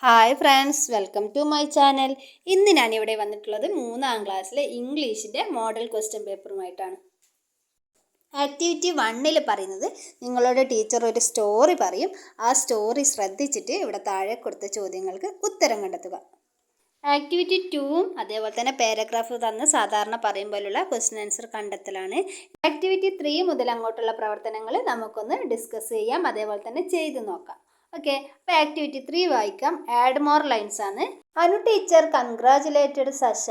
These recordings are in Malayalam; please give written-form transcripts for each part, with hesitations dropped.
Hi friends, welcome to my channel. ഇന്ന് ഞാനിവിടെ വന്നിട്ടുള്ളത് 3ാം ക്ലാസ്സിലെ ഇംഗ്ലീഷിൻ്റെ മോഡൽ ക്വസ്റ്റ്യൻ പേപ്പറുമായിട്ടാണ്. ആക്ടിവിറ്റി 1ൽ പറയുന്നത് നിങ്ങളോട് ടീച്ചർ ഒരു സ്റ്റോറി പറയും. ആ സ്റ്റോറി ശ്രദ്ധിച്ചിട്ട് ഇവിടെ താഴെ കൊടുത്ത ചോദ്യങ്ങൾക്ക് ഉത്തരം കണ്ടെത്തുക. ആക്ടിവിറ്റി 2ഉം അതേപോലെ തന്നെ പാരഗ്രാഫ് തന്ന് സാധാരണ പറയും പോലുള്ള ക്വസ്റ്റ്യൻ ആൻസർ കണ്ടെത്തലാണ്. ആക്ടിവിറ്റി 3 മുതൽ അങ്ങോട്ടുള്ള പ്രവർത്തനങ്ങൾ നമുക്കൊന്ന് ഡിസ്കസ് ചെയ്യാം, അതേപോലെ തന്നെ ചെയ്ത് നോക്കാം. ഓക്കെ, അപ്പോൾ ആക്ടിവിറ്റി 3 വായിക്കാം. ആഡ് മോർ ലൈൻസ് ആണ്. Anu teacher congratulated Sasha,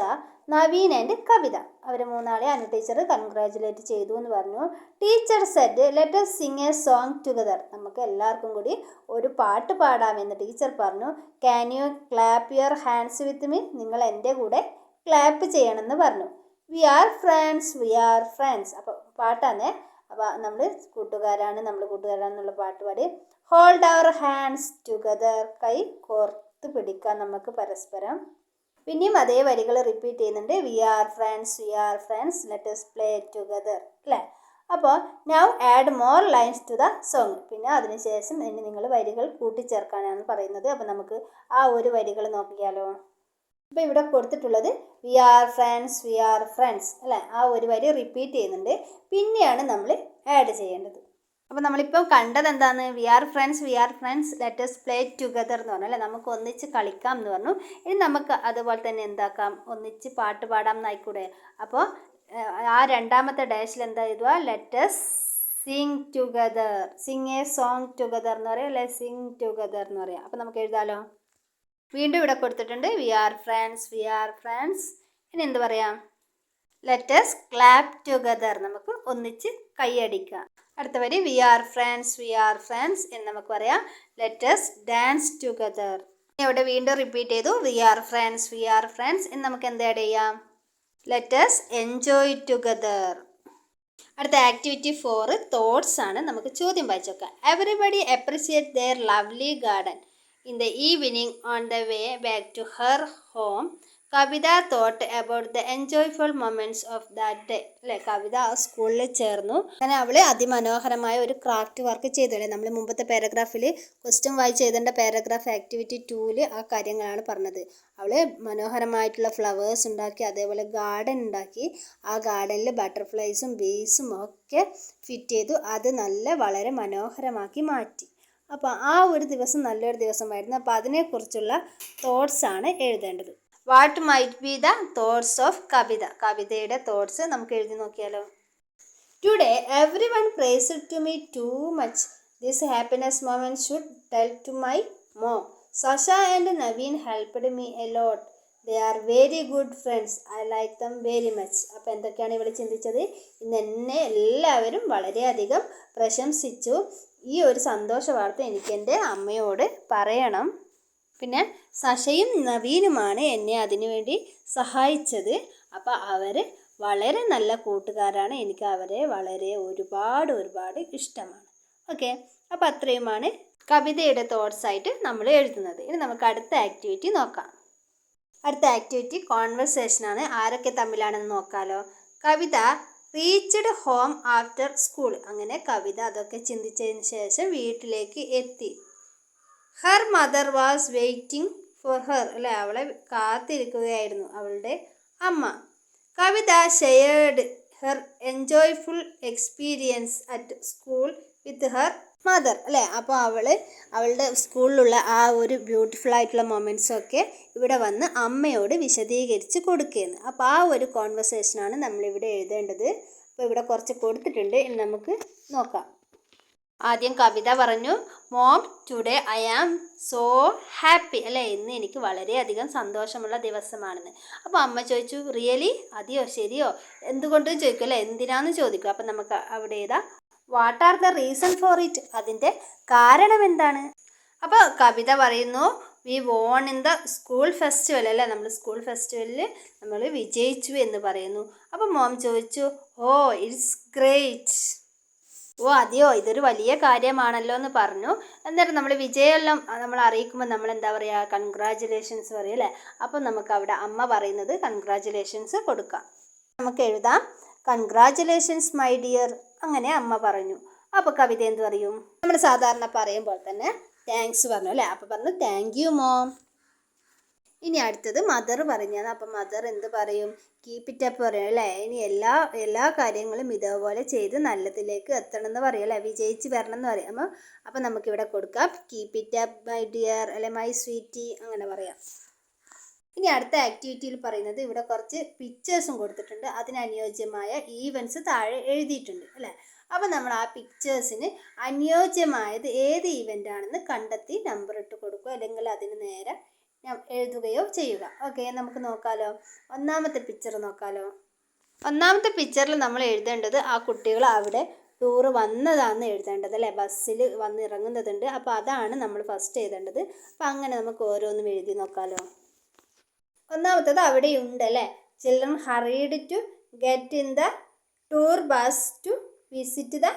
Naveen and Kavitha. അവർ മൂന്നാളെ അനു ടീച്ചർ കൺഗ്രാജുലേറ്റ് ചെയ്തു എന്ന് പറഞ്ഞു. Teacher said let us sing a song together. നമുക്ക് എല്ലാവർക്കും കൂടി ഒരു പാട്ട് പാടാമെന്ന് ടീച്ചർ പറഞ്ഞു. Can you clap your hands with me. നിങ്ങൾ എൻ്റെ കൂടെ ക്ലാപ്പ് ചെയ്യണമെന്ന് പറഞ്ഞു. We are friends. അപ്പോൾ പാട്ടാണ്. അപ്പോൾ നമ്മൾ കൂട്ടുകാരാണെന്നുള്ള പാട്ട് പാടി. Hold our hands together. കൈ കോർത്ത് പിടിക്കാം നമുക്ക് പരസ്പരം. പിന്നെയും അതേ വരികൾ റിപ്പീറ്റ് ചെയ്യുന്നുണ്ട്. We are friends let us play together, അല്ലേ? അപ്പോൾ now add more lines to the song. പിന്നെ അതിനുശേഷം ഇനി നിങ്ങൾ വരികൾ കൂട്ടിച്ചേർക്കാനാണ് പറയുന്നത്. അപ്പോൾ നമുക്ക് ആ ഒരു വരികൾ നോക്കിയാലോ. അപ്പോൾ ഇവിടെ കൊടുത്തിട്ടുള്ളത് വി ആർ ഫ്രണ്ട്സ്, അല്ലേ? ആ ഒരു വരി റിപ്പീറ്റ് ചെയ്യുന്നുണ്ട്. പിന്നെയാണ് നമ്മൾ ആഡ് ചെയ്യേണ്ടത്. അപ്പോൾ നമ്മളിപ്പോൾ കണ്ടത് എന്താണ്? We are friends let us play together എന്ന് പറഞ്ഞു, അല്ലേ? നമുക്ക് ഒന്നിച്ച് കളിക്കാം എന്ന് പറഞ്ഞു. ഇനി നമുക്ക് അതുപോലെ തന്നെ എന്താക്കാം, ഒന്നിച്ച് പാട്ട് പാടാം എന്നായിക്കൂടെ? അപ്പോൾ ആ രണ്ടാമത്തെ ഡാഷിൽ എന്താ എഴുതുക? Let us sing a song together എന്ന് പറയാം, അല്ലെ? സിംഗ് ടുഗദർ എന്ന് പറയാം. അപ്പോൾ നമുക്ക് എഴുതാലോ. വീണ്ടും ഇവിടെ കൊടുത്തിട്ടുണ്ട് വി ആർ ഫ്രണ്ട്സ്. ഇനി എന്ത് പറയാം? Let us clap together. നമുക്ക് ഒന്നിച്ച് കൈയടിക്കാം. അടുത്ത വരി വി ആർ ഫ്രണ്ട്സ് എന്ന് നമുക്ക് പറയാം. Let us dance together. ഇവിടെ വീണ്ടും റിപ്പീറ്റ് ചെയ്തു വി ആർ ഫ്രണ്ട്സ് എന്ന് നമുക്ക് എന്ത് ആഡ് ചെയ്യാം? Let us enjoy together. അടുത്ത ആക്ടിവിറ്റി 4 തോട്ട്സ് ആണ്. നമുക്ക് ചോദ്യം വായിച്ചു നോക്കാം. Everybody appreciate their lovely garden. In the evening on the way back to her home Kavitha thought about the enjoyful moments of that day, അല്ലേ? കവിത ആ സ്കൂളിൽ ചേർന്നു. അങ്ങനെ അവൾ അതിമനോഹരമായ ഒരു ക്രാഫ്റ്റ് വർക്ക് ചെയ്തു, അല്ലേ? നമ്മൾ മുമ്പത്തെ പാരഗ്രാഫിൽ ക്വസ്റ്റ്യൻ വായിച്ച് എഴുതേണ്ട പാരഗ്രാഫ് ആക്ടിവിറ്റി 2ൽ ആ കാര്യങ്ങളാണ് പറഞ്ഞത്. അവൾ മനോഹരമായിട്ടുള്ള ഫ്ലവേഴ്സ് ഉണ്ടാക്കി, അതേപോലെ ഗാർഡൻ ഉണ്ടാക്കി. ആ ഗാർഡനിൽ ബട്ടർഫ്ലൈസും ബീസും ഒക്കെ ഫിറ്റ് ചെയ്തു. അത് വളരെ മനോഹരമാക്കി മാറ്റി. അപ്പോൾ ആ ഒരു ദിവസം നല്ലൊരു ദിവസമായിരുന്നു. അപ്പോൾ അതിനെക്കുറിച്ചുള്ള തോട്ട്സാണ് എഴുതേണ്ടത്. What might be the thoughts of Kavitha. കവിതയുടെ തോട്ട്സ് നമുക്ക് എഴുതി നോക്കിയാലോ. Today every one praised to me too much. This happiness moment should tell to my mom. Sasha and Naveen helped me a lot. They are very good friends. I like them very much. അപ്പോൾ എന്തൊക്കെയാണ് ഇവിടെ ചിന്തിച്ചത്? ഇന്ന് എന്നെ എല്ലാവരും വളരെയധികം പ്രശംസിച്ചു. ഈ ഒരു സന്തോഷ വാർത്ത എനിക്ക് എൻ്റെ അമ്മയോട് പറയണം. പിന്നെ സശയും നവീനുമാണ് എന്നെ അതിനുവേണ്ടി സഹായിച്ചത്. അപ്പോൾ അവർ വളരെ നല്ല കൂട്ടുകാരാണ്. എനിക്ക് അവരെ ഒരുപാട് ഇഷ്ടമാണ്. ഓക്കെ, അപ്പോൾ അത്രയുമാണ് കവിതയുടെ തോട്ട്സായിട്ട് നമ്മൾ എഴുതുന്നത്. ഇനി നമുക്ക് അടുത്ത ആക്ടിവിറ്റി നോക്കാം. അടുത്ത ആക്ടിവിറ്റി കോൺവെർസേഷനാണ്. ആരൊക്കെ തമ്മിലാണെന്ന് നോക്കാമല്ലോ. Kavitha reached home after school. അങ്ങനെ കവിത അതൊക്കെ ചിന്തിച്ചതിന് ശേഷം വീട്ടിലേക്ക് എത്തി. Her mother was waiting for her, അല്ലേ? അവളെ കാത്തിരിക്കുകയായിരുന്നു അവളുടെ അമ്മ. Kavitha shared her enjoyful experience at school with her mother, അല്ലേ? അപ്പോൾ അവളുടെ സ്കൂളിലുള്ള ആ ഒരു ബ്യൂട്ടിഫുൾ ആയിട്ടുള്ള മൊമെൻറ്റ്സൊക്കെ ഇവിടെ വന്ന് അമ്മയോട് വിശദീകരിച്ച് കൊടുക്കുകയെന്ന്. അപ്പോൾ ആ ഒരു കോൺവെർസേഷനാണ് നമ്മളിവിടെ എഴുതേണ്ടത്. അപ്പോൾ ഇവിടെ കുറച്ച് കൊടുത്തിട്ടുണ്ട്, ഇനി നമുക്ക് നോക്കാം. ആദ്യം കവിത പറഞ്ഞു, mom today I am so happy, അല്ലേ? ഇന്ന് എനിക്ക് വളരെയധികം സന്തോഷമുള്ള ദിവസമാണെന്ന്. അപ്പോൾ അമ്മ ചോദിച്ചു, റിയലി? അതെയോ, ശരിയോ? എന്തുകൊണ്ട് ചോദിക്കും, അല്ലേ? എന്തിനാന്ന് ചോദിക്കും. അപ്പം നമുക്ക് അവിടെ ഏതാ what are the reason for it. അതിൻ്റെ കാരണം എന്താണ്? അപ്പോൾ കവിത പറയുന്നു we won in the school festival, അല്ലേ? നമ്മൾ സ്കൂൾ ഫെസ്റ്റിവലിൽ നമ്മൾ വിജയിച്ചു എന്ന് പറയുന്നു. അപ്പോൾ മോം ചോദിച്ചു, ഓ ഇറ്റ്സ് ഗ്രേറ്റ്. ഓ അതെയോ, ഇതൊരു വലിയ കാര്യമാണല്ലോ എന്ന് പറഞ്ഞു. എന്നിട്ട് നമ്മൾ വിജയമെല്ലാം നമ്മൾ അറിയിക്കുമ്പോൾ നമ്മൾ എന്താ പറയുക? കൺഗ്രാജുലേഷൻസ് പറയും, അല്ലേ? അപ്പം നമുക്ക് അവിടെ അമ്മ പറയുന്നത് കൺഗ്രാജുലേഷൻസ് കൊടുക്കാം. നമുക്ക് എഴുതാം കൺഗ്രാജുലേഷൻസ് മൈ ഡിയർ. അങ്ങനെ അമ്മ പറഞ്ഞു. അപ്പോൾ കവിത എന്ത് പറയും? നമ്മൾ സാധാരണ പറയുമ്പോൾ തന്നെ താങ്ക്സ് പറഞ്ഞു അല്ലേ. അപ്പോൾ പറഞ്ഞു താങ്ക് യു മോം. ഇനി അടുത്തത് മദർ പറഞ്ഞതാണ്. അപ്പം മദർ എന്ത് പറയും? കീപ്പ് ഇറ്റ് അപ്പ് പറയും അല്ലേ. ഇനി എല്ലാ കാര്യങ്ങളും ഇതേപോലെ ചെയ്ത് നല്ലതിലേക്ക് എത്തണം എന്ന് പറയും അല്ലേ. വിജയിച്ച് വരണം എന്ന് പറയും. അപ്പം നമുക്കിവിടെ കൊടുക്കാം keep it up my dear അല്ലെ മൈ സ്വീറ്റി, അങ്ങനെ പറയാം. ഇനി അടുത്ത ആക്ടിവിറ്റിയിൽ പറയുന്നത് ഇവിടെ കുറച്ച് പിക്ചേഴ്സും കൊടുത്തിട്ടുണ്ട്. അതിനനുയോജ്യമായ ഈവൻസ് താഴെ എഴുതിയിട്ടുണ്ട് അല്ലേ. അപ്പം നമ്മൾ ആ പിക്ചേഴ്സിന് അനുയോജ്യമായത് ഏത് ഈവൻ്റ് ആണെന്ന് കണ്ടെത്തി നമ്പർ ഇട്ട് കൊടുക്കുക, അല്ലെങ്കിൽ അതിന് നേരെ എഴുതുകയോ ചെയ്യുക. ഓക്കെ, നമുക്ക് നോക്കാലോ. ഒന്നാമത്തെ പിക്ചർ നോക്കാലോ. ഒന്നാമത്തെ പിക്ചറിൽ നമ്മൾ എഴുതേണ്ടത് ആ കുട്ടികൾ അവിടെ ടൂറ് വന്നതാണെന്ന് എഴുതേണ്ടത് അല്ലേ. ബസ്സിൽ വന്ന് ഇറങ്ങുന്നതുണ്ട്. അപ്പോൾ അതാണ് നമ്മൾ ഫസ്റ്റ് എഴുതേണ്ടത്. അപ്പം അങ്ങനെ നമുക്ക് ഓരോന്നും എഴുതി നോക്കാലോ. ഒന്നാമത്തത് അവിടെയുണ്ട് അല്ലേ. Children hurried to get in the tour bus to visit the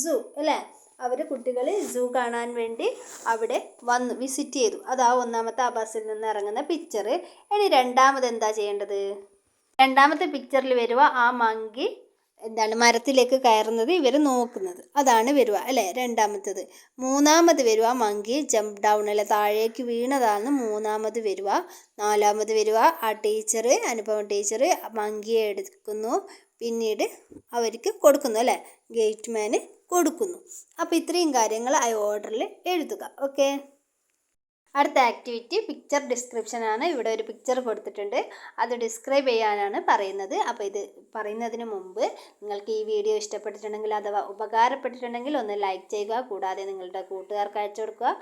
zoo അല്ലേ. അവർ കുട്ടികൾ സൂ കാണാൻ വേണ്ടി അവിടെ വന്നു വിസിറ്റ് ചെയ്തു. അതാ ഒന്നാമത്തെ ആ ബസ്സിൽ നിന്ന് ഇറങ്ങുന്ന പിക്ചർ. ഇനി രണ്ടാമത് എന്താ ചെയ്യേണ്ടത്? രണ്ടാമത്തെ പിക്ചറിൽ വരുക ആ മങ്കി മരത്തിലേക്ക് കയറുന്നത് ഇവർ നോക്കുന്നത്, അതാണ് വരുക അല്ലേ രണ്ടാമത്തത്. മൂന്നാമത് വരുക മങ്കി ജമ്പ് ഡൗൺ അല്ലെ, താഴേക്ക് വീണതാണ് മൂന്നാമത് വരുക. നാലാമത് വരുക ആ ടീച്ചർ, അനുപമ ടീച്ചർ മങ്കിയെ എടുക്കുന്നു, പിന്നീട് അവർക്ക് കൊടുക്കുന്നു അല്ലേ, ഗേറ്റ്മാന് കൊടുക്കുന്നു. അപ്പോൾ ഇത്രയും കാര്യങ്ങൾ ആ ഓർഡറിൽ എഴുതുക. ഓക്കെ, അടുത്ത ആക്ടിവിറ്റി പിക്ചർ ഡിസ്ക്രിപ്ഷനാണ്. ഇവിടെ ഒരു പിക്ചർ കൊടുത്തിട്ടുണ്ട്, അത് ഡിസ്ക്രൈബ് ചെയ്യാനാണ് പറയുന്നത്. അപ്പോൾ ഇത് പറയുന്നതിന് മുമ്പ് നിങ്ങൾക്ക് ഈ വീഡിയോ ഇഷ്ടപ്പെട്ടിട്ടുണ്ടെങ്കിൽ അഥവാ ഉപകാരപ്പെട്ടിട്ടുണ്ടെങ്കിൽ ഒന്ന് ലൈക്ക് ചെയ്യുക, കൂടാതെ നിങ്ങളുടെ കൂട്ടുകാർക്ക് അയച്ചു കൊടുക്കുക.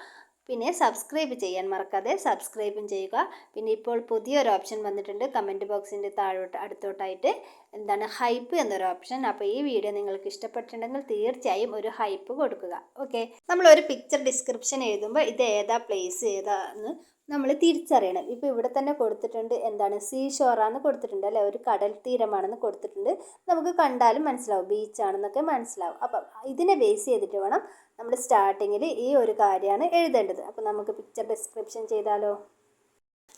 പിന്നെ സബ്സ്ക്രൈബ് ചെയ്യാൻ മറക്കാതെ സബ്സ്ക്രൈബും ചെയ്യുക. പിന്നെ ഇപ്പോൾ പുതിയൊരു ഓപ്ഷൻ വന്നിട്ടുണ്ട് കമൻറ്റ് ബോക്സിൻ്റെ അടുത്തോട്ടായിട്ട്, ഹൈപ്പ് എന്നൊരു ഓപ്ഷൻ. അപ്പോൾ ഈ വീഡിയോ നിങ്ങൾക്ക് ഇഷ്ടപ്പെട്ടിട്ടുണ്ടെങ്കിൽ തീർച്ചയായും ഒരു ഹൈപ്പ് കൊടുക്കുക. ഓക്കെ, നമ്മളൊരു പിക്ചർ ഡിസ്ക്രിപ്ഷൻ എഴുതുമ്പോൾ ഇത് ഏതാ പ്ലേസ് ഏതാന്ന് നമ്മൾ തിരിച്ചറിയണം. ഇപ്പോൾ ഇവിടെ തന്നെ കൊടുത്തിട്ടുണ്ട് സീ ഷോറാന്ന് കൊടുത്തിട്ടുണ്ട് അല്ലേ, ഒരു കടൽ തീരമാണെന്ന് കൊടുത്തിട്ടുണ്ട്. നമുക്ക് കണ്ടാലും മനസ്സിലാവും ബീച്ചാണെന്നൊക്കെ മനസ്സിലാവും. അപ്പം ഇതിനെ ബേസ് ചെയ്തിട്ട് വേണം നമ്മൾ സ്റ്റാർട്ടിങ്ങിൽ ഈ ഒരു കാര്യമാണ് എഴുതേണ്ടത്. അപ്പോൾ നമുക്ക് പിക്ചർ ഡിസ്ക്രിപ്ഷൻ ചെയ്താലോ.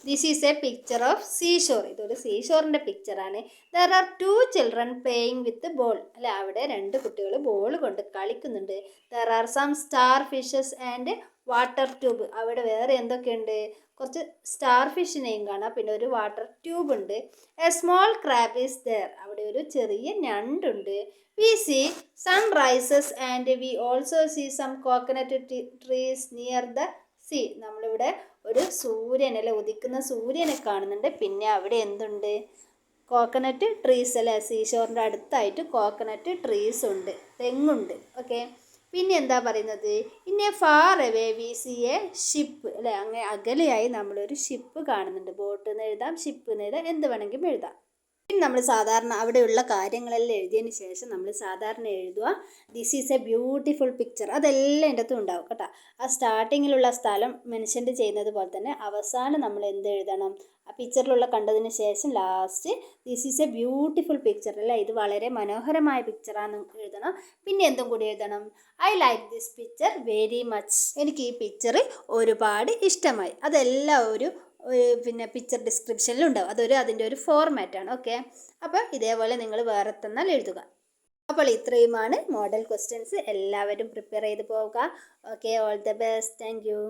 This is a picture of seashore. ഇതൊരു സീഷോറിൻ്റെ പിക്ചറാണ്. There are 2 children playing with ball അല്ലെ, അവിടെ 2 കുട്ടികൾ ബോൾ കൊണ്ട് കളിക്കുന്നുണ്ട്. There are some star fishes and water tube. അവിടെ വേറെ എന്തൊക്കെയുണ്ട്? കുറച്ച് സ്റ്റാർ ഫിഷിനെയും കാണാം, പിന്നെ ഒരു വാട്ടർ ട്യൂബ് ഉണ്ട്. A small crab is there. അവിടെ ഒരു ചെറിയ ഞണ്ടുണ്ട്. We see sun rises and we also see some coconut trees near the sea. നമ്മളിവിടെ ഒരു സൂര്യൻ അല്ലെ, ഉദിക്കുന്ന സൂര്യനെ കാണുന്നുണ്ട്. പിന്നെ അവിടെ എന്തുണ്ട്? കോക്കനട്ട് ട്രീസ് അല്ലേ, സീഷോറിൻ്റെ അടുത്തായിട്ട് കോക്കനട്ട് ട്രീസ് ഉണ്ട്, തെങ്ങുണ്ട്. ഓക്കെ, പിന്നെ എന്താ പറയുന്നത്? In A far away V C A ship അല്ലേ, അങ്ങനെ അകലെയായി നമ്മളൊരു ഷിപ്പ് കാണുന്നുണ്ട്. ബോട്ട് എന്ന് എഴുതാം, ഷിപ്പ് എന്ന് എഴുതാം, എന്ത് വേണമെങ്കിലും എഴുതാം. പിന്നെ നമ്മൾ സാധാരണ അവിടെയുള്ള കാര്യങ്ങളെല്ലാം എഴുതിയതിന് ശേഷം നമ്മൾ സാധാരണ എഴുതുക this is A beautiful picture. അതെല്ലാം എൻ്റെ അടുത്തും ഉണ്ടാവും കേട്ടോ. ആ സ്റ്റാർട്ടിങ്ങിലുള്ള സ്ഥലം മെൻഷൻ ചെയ്യുന്നത് പോലെ തന്നെ അവസാനം നമ്മൾ എന്ത് എഴുതണം? ആ പിക്ചറിലുള്ള കണ്ടതിന് ശേഷം last this is A beautiful picture അല്ലേ, ഇത് വളരെ മനോഹരമായ പിക്ചറാണെന്ന് എഴുതണം. പിന്നെ എന്തും കൂടി എഴുതണം? I like this picture very much. എനിക്ക് ഈ പിക്ചർ ഒരുപാട് ഇഷ്ടമായി. അതെല്ലാം ഒരു പിന്നെ പിക്ചർ ഡിസ്ക്രിപ്ഷനിലുണ്ടാവും. അതിൻ്റെ ഒരു ഫോർമാറ്റാണ്. ഓക്കെ, അപ്പോൾ ഇതേപോലെ നിങ്ങൾ വേറെ തന്നാൽ എഴുതുക. അപ്പോൾ ഇത്രയുമാണ് മോഡൽ ക്വസ്റ്റ്യൻസ്. എല്ലാവരും പ്രിപ്പയർ ചെയ്ത് പോവുക. Okay, all the best. Thank you.